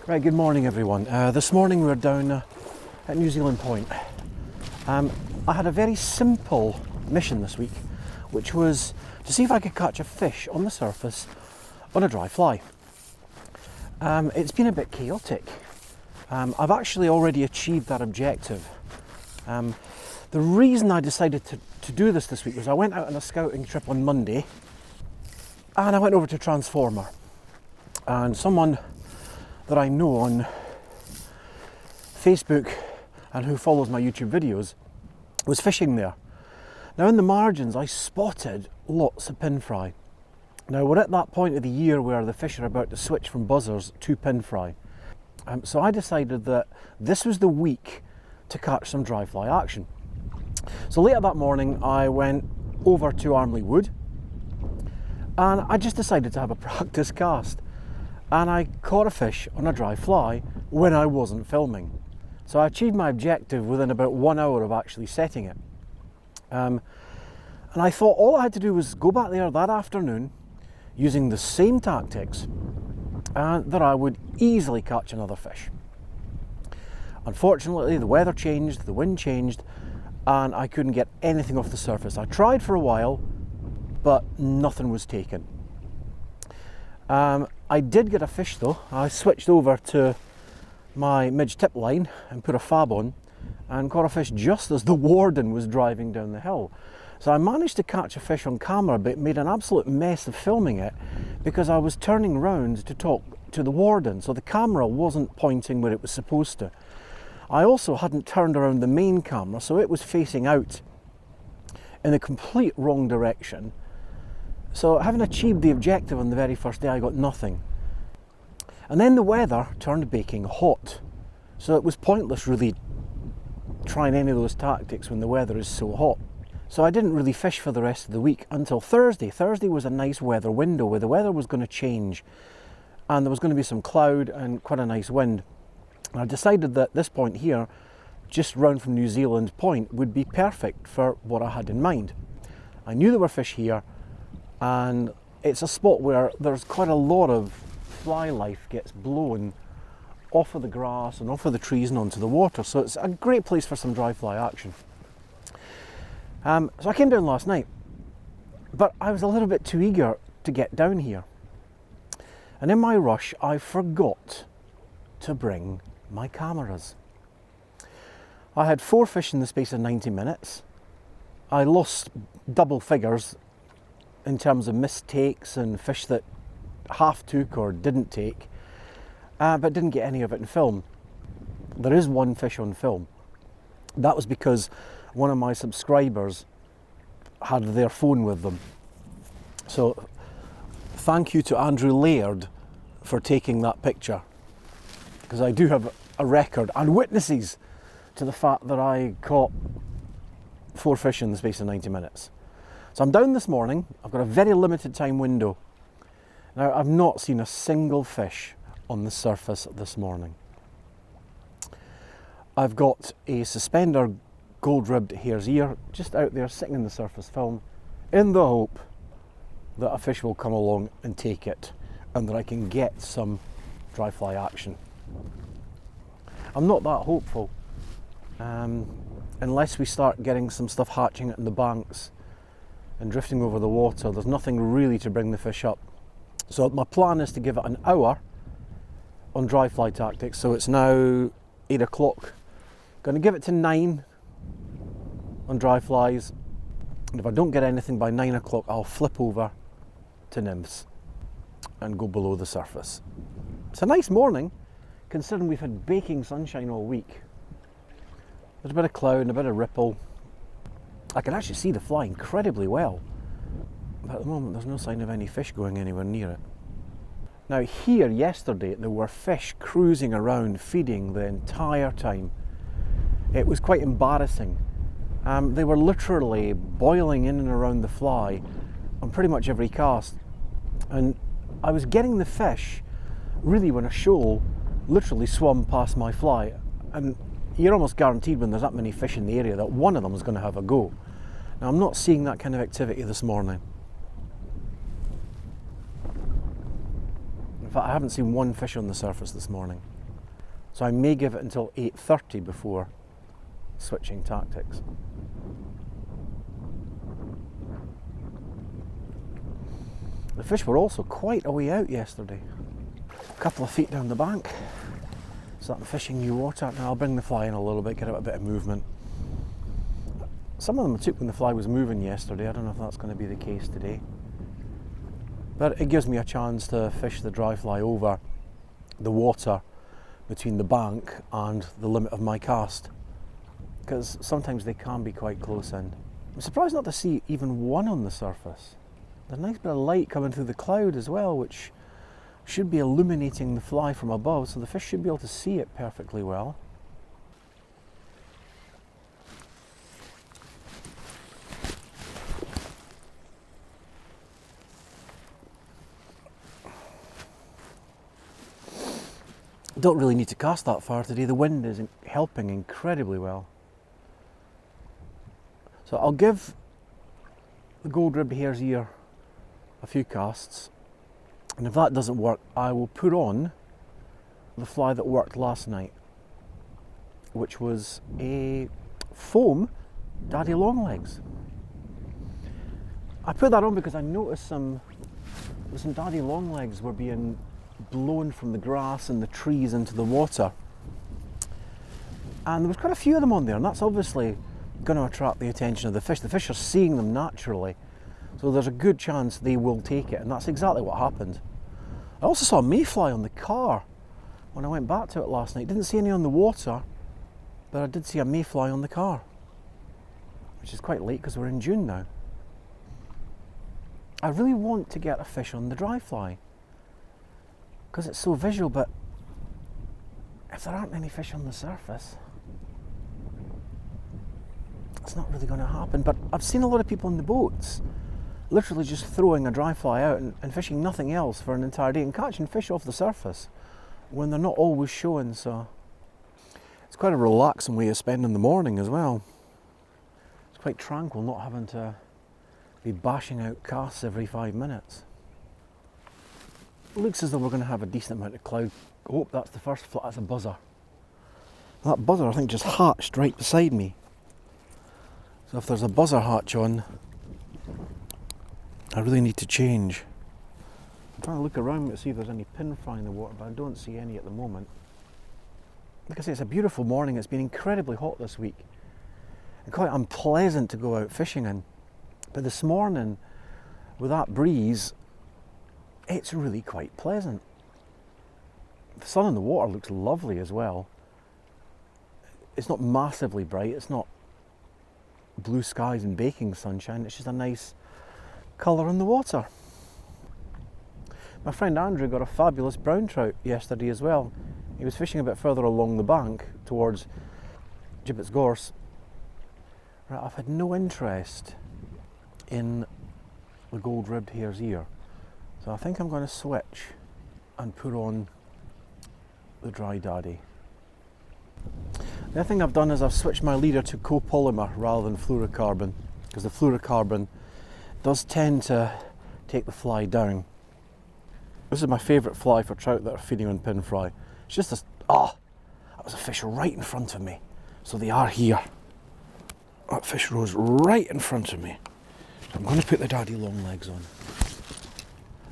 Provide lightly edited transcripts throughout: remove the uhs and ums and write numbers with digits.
Right, good morning everyone. This morning we were down at New Zealand Point. I had a very simple mission this week, which was to see if I could catch a fish on the surface on a dry fly. It's been a bit chaotic. I've actually already achieved that objective. The reason I decided to do this week was I went out on a scouting trip on Monday and I went over to Transformer, and someone that I know on Facebook and who follows my YouTube videos was fishing there. Now in the margins I spotted lots of pin fry. Now we're at that point of the year where the fish are about to switch from buzzers to pin fry. So I decided that this was the week to catch some dry fly action. So later that morning I went over to Armley Wood and I just decided to have a practice cast. And I caught a fish on a dry fly when I wasn't filming. So I achieved my objective within about 1 hour of actually setting it. And I thought all I had to do was go back there that afternoon using the same tactics and that I would easily catch another fish. Unfortunately, the weather changed, the wind changed, and I couldn't get anything off the surface. I tried for a while, but nothing was taken. I did get a fish though. I switched over to my midge tip line and put a fab on and caught a fish just as the warden was driving down the hill. So I managed to catch a fish on camera, but made an absolute mess of filming it because I was turning round to talk to the warden, so the camera wasn't pointing where it was supposed to. I also hadn't turned around the main camera, so it was facing out in the complete wrong direction. So having achieved the objective on the very first day, I got nothing. And then the weather turned baking hot. So it was pointless really trying any of those tactics when the weather is so hot. So I didn't really fish for the rest of the week until Thursday. Thursday was a nice weather window where the weather was going to change and there was going to be some cloud and quite a nice wind. And I decided that this point here, just round from New Zealand Point, would be perfect for what I had in mind. I knew there were fish here, and it's a spot where there's quite a lot of fly life gets blown off of the grass and off of the trees and onto the water, so it's a great place for some dry fly action. So I came down last night, but I was a little bit too eager to get down here, and in my rush I forgot to bring my cameras. I had 4 fish in the space of 90 minutes. I lost double figures in terms of mistakes and fish that half took or didn't take, but didn't get any of it in film. There is one fish on film. That was because one of my subscribers had their phone with them. So thank you to Andrew Laird for taking that picture, because I do have a record and witnesses to the fact that I caught 4 fish in the space of 90 minutes. So I'm down this morning. I've got a very limited time window. Now I've not seen a single fish on the surface this morning. I've got a suspender gold-ribbed hare's ear just out there sitting in the surface film in the hope that a fish will come along and take it and that I can get some dry fly action. I'm not that hopeful unless we start getting some stuff hatching in the banks and drifting over the water. There's nothing really to bring the fish up. So my plan is to give it an hour on dry fly tactics. So it's now 8 o'clock. Going to give it to 9 on dry flies. And if I don't get anything by 9 o'clock, I'll flip over to nymphs and go below the surface. It's a nice morning considering we've had baking sunshine all week. There's a bit of cloud and a bit of ripple. I can actually see the fly incredibly well, but at the moment there's no sign of any fish going anywhere near it. Now here yesterday there were fish cruising around feeding the entire time. It was quite embarrassing. They were literally boiling in and around the fly on pretty much every cast, and I was getting the fish really when a shoal literally swum past my fly, and you're almost guaranteed when there's that many fish in the area that one of them is going to have a go. Now I'm not seeing that kind of activity this morning. fact, I haven't seen one fish on the surface this morning. So I may give it until 8:30 before switching tactics. The fish were also quite a way out yesterday. A couple of feet down the bank. Starting fishing new water. Now I'll bring the fly in a little bit, get it a bit of movement. Some of them I took when the fly was moving yesterday. I don't know if that's going to be the case today. But it gives me a chance to fish the dry fly over the water between the bank and the limit of my cast, because sometimes they can be quite close in. I'm surprised not to see even one on the surface. There's a nice bit of light coming through the cloud as well, which should be illuminating the fly from above, so the fish should be able to see it perfectly well. Don't really need to cast that far today. The wind is helping incredibly well. So I'll give the gold-ribbed hare's ear a few casts, and if that doesn't work, I will put on the fly that worked last night, which was a foam daddy longlegs. I put that on because I noticed some daddy longlegs were being blown from the grass and the trees into the water, and there was quite a few of them on there, and that's obviously going to attract the attention of the fish. The fish are seeing them naturally, so there's a good chance they will take it, and that's exactly what happened. I also saw a mayfly on the car when I went back to it last night. Didn't see any on the water, but I did see a mayfly on the car, which is quite late because we're in June now. I really want to get a fish on the dry fly because it's so visual, but if there aren't any fish on the surface, it's not really going to happen. But I've seen a lot of people in the boats literally just throwing a dry fly out and fishing nothing else for an entire day and catching fish off the surface when they're not always showing, so it's quite a relaxing way of spending the morning as well. It's quite tranquil not having to be bashing out casts every 5 minutes. It looks as though we're going to have a decent amount of cloud. Oh, that's the first fly. That's a buzzer. That buzzer I think just hatched right beside me. So if there's a buzzer hatch on, I really need to change. I'm trying to look around to see if there's any pin fry in the water, but I don't see any at the moment. Like I say, it's a beautiful morning. It's been incredibly hot this week and quite unpleasant to go out fishing in. But this morning, with that breeze, it's really quite pleasant. The sun in the water looks lovely as well. It's not massively bright, it's not blue skies and baking sunshine, it's just a nice colour in the water. My friend Andrew got a fabulous brown trout yesterday as well. He was fishing a bit further along the bank towards Gibbet's Gorse. Right, I've had no interest in the gold-ribbed hare's ear, so I think I'm going to switch and put on the dry daddy. The other thing I've done is I've switched my leader to copolymer rather than fluorocarbon, because the fluorocarbon does tend to take the fly down. This is my favourite fly for trout that are feeding on pin fry. It's just this, that was a fish right in front of me. So they are here. That fish rose right in front of me. So I'm going to put the daddy long legs on.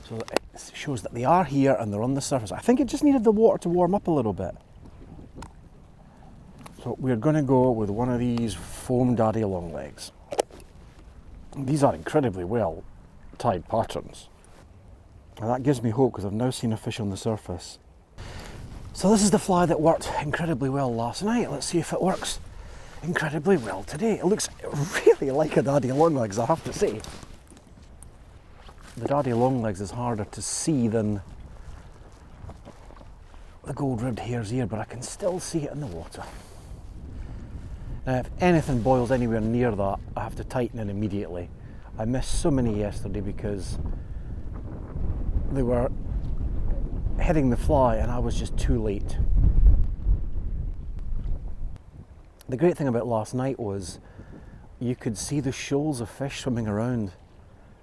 So it shows that they are here and they're on the surface. I think it just needed the water to warm up a little bit. So we're going to go with one of these foam daddy long legs. These are incredibly well tied patterns. And that gives me hope because I've now seen a fish on the surface. So this is the fly that worked incredibly well last night. Let's see if it works incredibly well today. It looks really like a daddy longlegs, I have to say. The daddy longlegs is harder to see than the gold-ribbed hare's ear, but I can still see it in the water. Now, if anything boils anywhere near that, I have to tighten it immediately. I missed so many yesterday because they were hitting the fly and I was just too late. The great thing about last night was you could see the shoals of fish swimming around,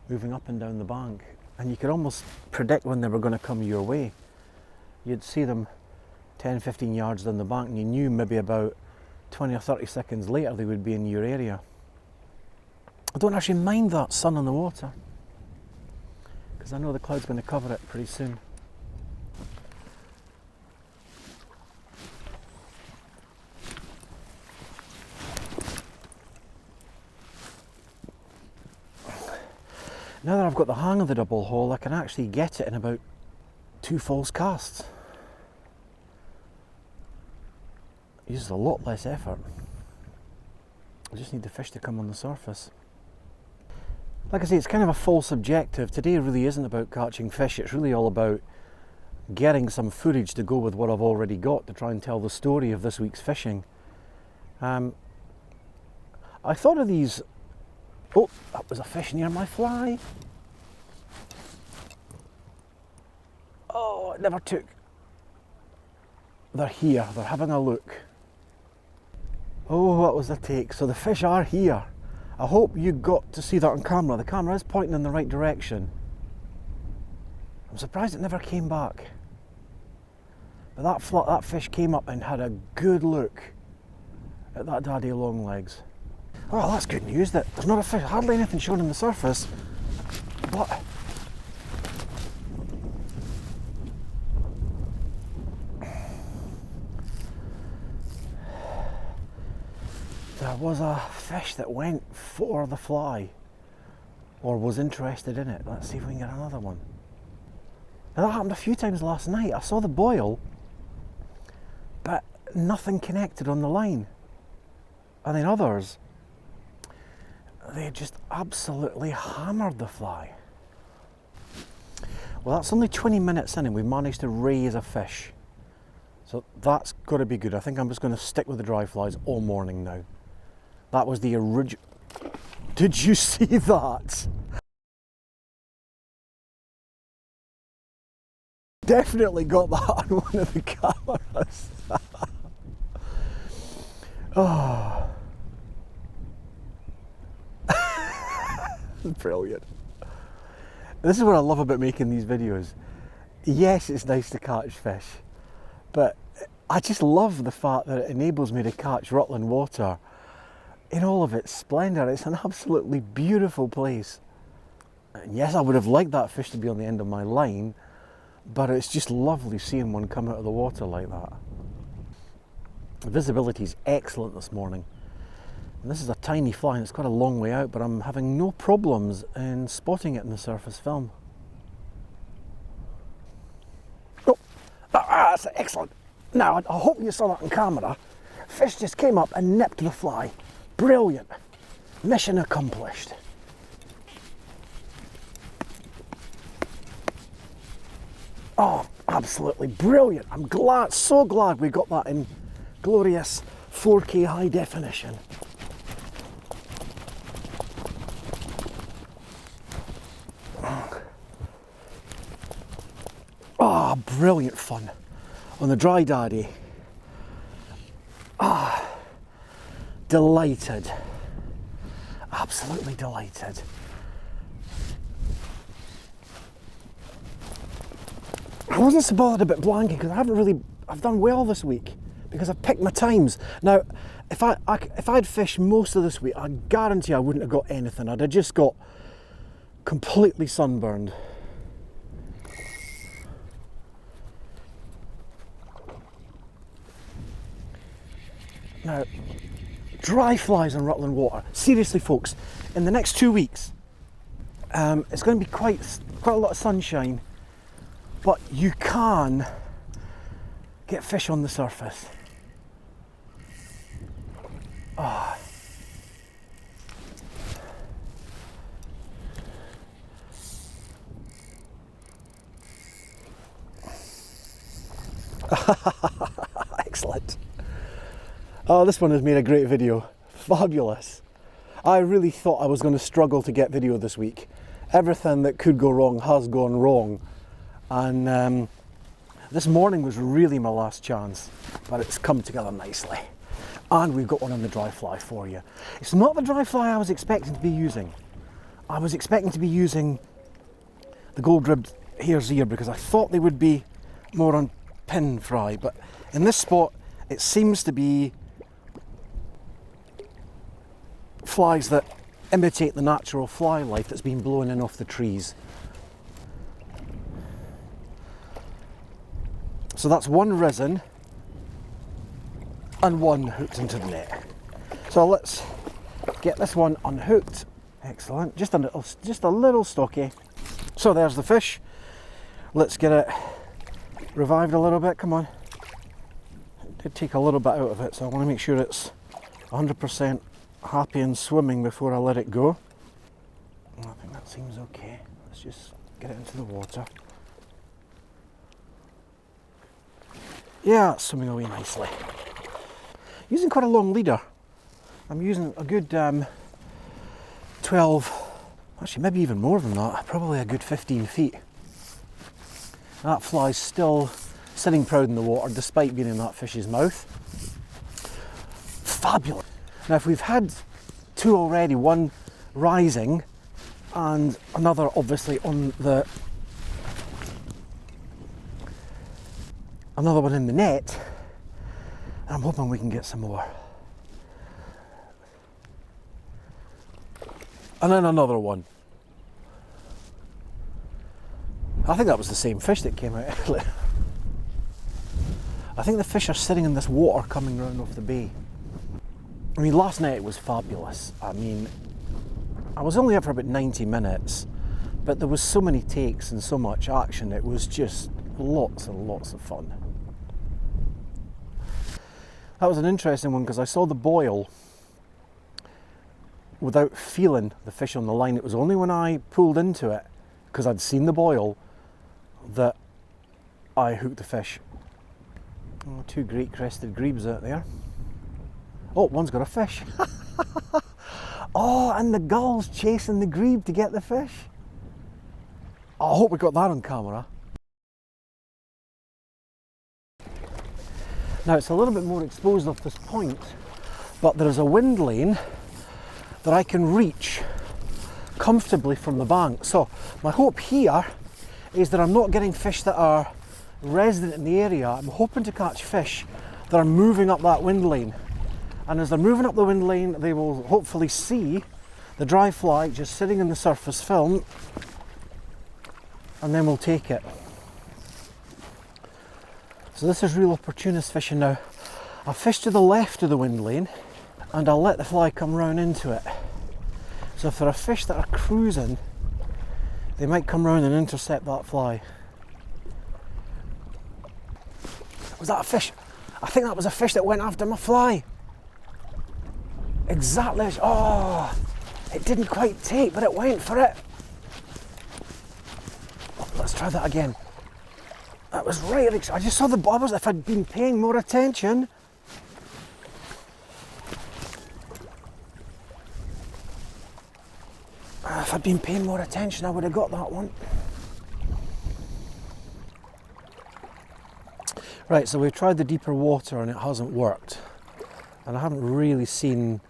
moving up and down the bank, and you could almost predict when they were going to come your way. you'd see them 10-15 yards down the bank, and you knew maybe about 20 or 30 seconds later they would be in your area. I don't actually mind that sun on the water, because I know the cloud's going to cover it pretty soon. Now that I've got the hang of the double haul, I can actually get it in about 2 false casts. It uses a lot less effort. I just need the fish to come on the surface. Like I say, it's kind of a false objective. Today really isn't about catching fish, it's really all about getting some footage to go with what I've already got to try and tell the story of this week's fishing. I thought of these. Oh, that was a fish near my fly. Oh, it never took. They're here, they're having a look. Oh, what was the take? So the fish are here. I hope you got to see that on camera. The camera is pointing in the right direction. I'm surprised it never came back. But that fish came up and had a good look at that daddy long legs. Oh, that's good news that there's not a fish, hardly anything shown on the surface, but there was a fish that went for the fly, or was interested in it. Let's see if we can get another one. Now that happened a few times last night. I saw the boil, but nothing connected on the line. And then others, they just absolutely hammered the fly. Well, that's only 20 minutes in and we've managed to raise a fish. So that's got to be good. I think I'm just going to stick with the dry flies all morning now. That was the original. Did you see that? Definitely got that on one of the cameras. Oh. Brilliant. This is what I love about making these videos. Yes, it's nice to catch fish, but I just love the fact that it enables me to catch Rutland Water in all of its splendour. It's an absolutely beautiful place. And yes, I would have liked that fish to be on the end of my line, but it's just lovely seeing one come out of the water like that. The visibility is excellent this morning. And this is a tiny fly and it's got a long way out, but I'm having no problems in spotting it in the surface film. Oh, that's excellent. Now, I hope you saw that on camera. Fish just came up and nipped the fly. Brilliant. Mission accomplished. Oh, absolutely brilliant. I'm glad, so glad we got that in glorious 4K high definition. Ah, oh, brilliant fun on the dry daddy. Ah, delighted, absolutely delighted. I wasn't so bothered about blanking because I've done well this week because I've picked my times. Now, if I'd fished most of this week, I guarantee I wouldn't have got anything. I'd have just got completely sunburned. Now, dry flies on Rutland Water. Seriously, folks, in the next 2 weeks, it's going to be quite a lot of sunshine, but you can get fish on the surface. Oh. Excellent. Oh, this one has made a great video. Fabulous. I really thought I was going to struggle to get video this week. Everything that could go wrong has gone wrong. And this morning was really my last chance, but it's come together nicely. And we've got one on the dry fly for you. It's not the dry fly I was expecting to be using. I was expecting to be using the gold ribbed hare's ear because I thought they would be more on pin fry, but in this spot it seems to be flies that imitate the natural fly life that's been blown in off the trees. So that's one risen and one hooked into the net. So let's get this one unhooked. Excellent, just a little stocky. So there's the fish. Let's get it revived a little bit, come on. It did take a little bit out of it, so I want to make sure it's 100% happy and swimming before I let it go. I think that seems okay. Let's just get it into the water. Yeah, it's swimming away nicely. Using quite a long leader. I'm using a good 12, actually maybe even more than that, probably a good 15 feet. That fly's still sitting proud in the water despite being in that fish's mouth. Fabulous. Now if we've had two already, one rising and another obviously on the, another one in the net, I'm hoping we can get some more. And then another one. I think that was the same fish that came out earlier. I think the fish are sitting in this water coming round off the bay. I mean, last night it was fabulous. I mean, I was only out for about 90 minutes, but there was so many takes and so much action. It was just lots and lots of fun. That was an interesting one because I saw the boil without feeling the fish on the line. It was only when I pulled into it, because I'd seen the boil, that I hooked the fish. Oh, two great crested grebes out there. Oh, one's got a fish. Oh, and the gull's chasing the grebe to get the fish. Oh, I hope we got that on camera. Now it's a little bit more exposed off this point, but there's a wind lane that I can reach comfortably from the bank. So my hope here is that I'm not getting fish that are resident in the area. I'm hoping to catch fish that are moving up that wind lane. And as they're moving up the wind lane, they will hopefully see the dry fly just sitting in the surface film, and then we'll take it. So this is real opportunist fishing now. I'll fish to the left of the wind lane and I'll let the fly come round into it. So if there are fish that are cruising, they might come round and intercept that fly. Was that a fish? I think that was a fish that went after my fly. Exactly. Oh, it didn't quite take, but it went for it. Oh, let's try that again. That was right. I just saw the bobbers. If I'd been paying more attention. If I'd been paying more attention, I would have got that one. Right, so we've tried the deeper water and it hasn't worked. And I haven't really seen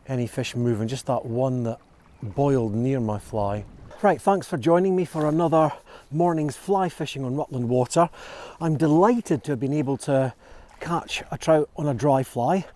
any fish moving, just that one that boiled near my fly. Right, thanks for joining me for another morning's fly fishing on Rutland Water. I'm delighted to have been able to catch a trout on a dry fly.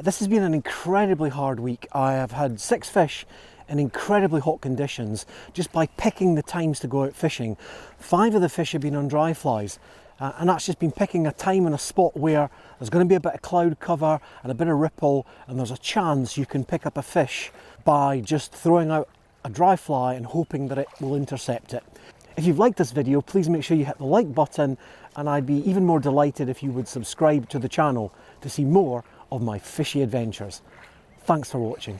This has been an incredibly hard week. I have had 6 fish in incredibly hot conditions just by picking the times to go out fishing. 5 of the fish have been on dry flies. And that's just been picking a time and a spot where there's going to be a bit of cloud cover and a bit of ripple, and there's a chance you can pick up a fish by just throwing out a dry fly and hoping that it will intercept it. If you've liked this video, please make sure you hit the like button, and I'd be even more delighted if you would subscribe to the channel to see more of my fishy adventures. Thanks for watching.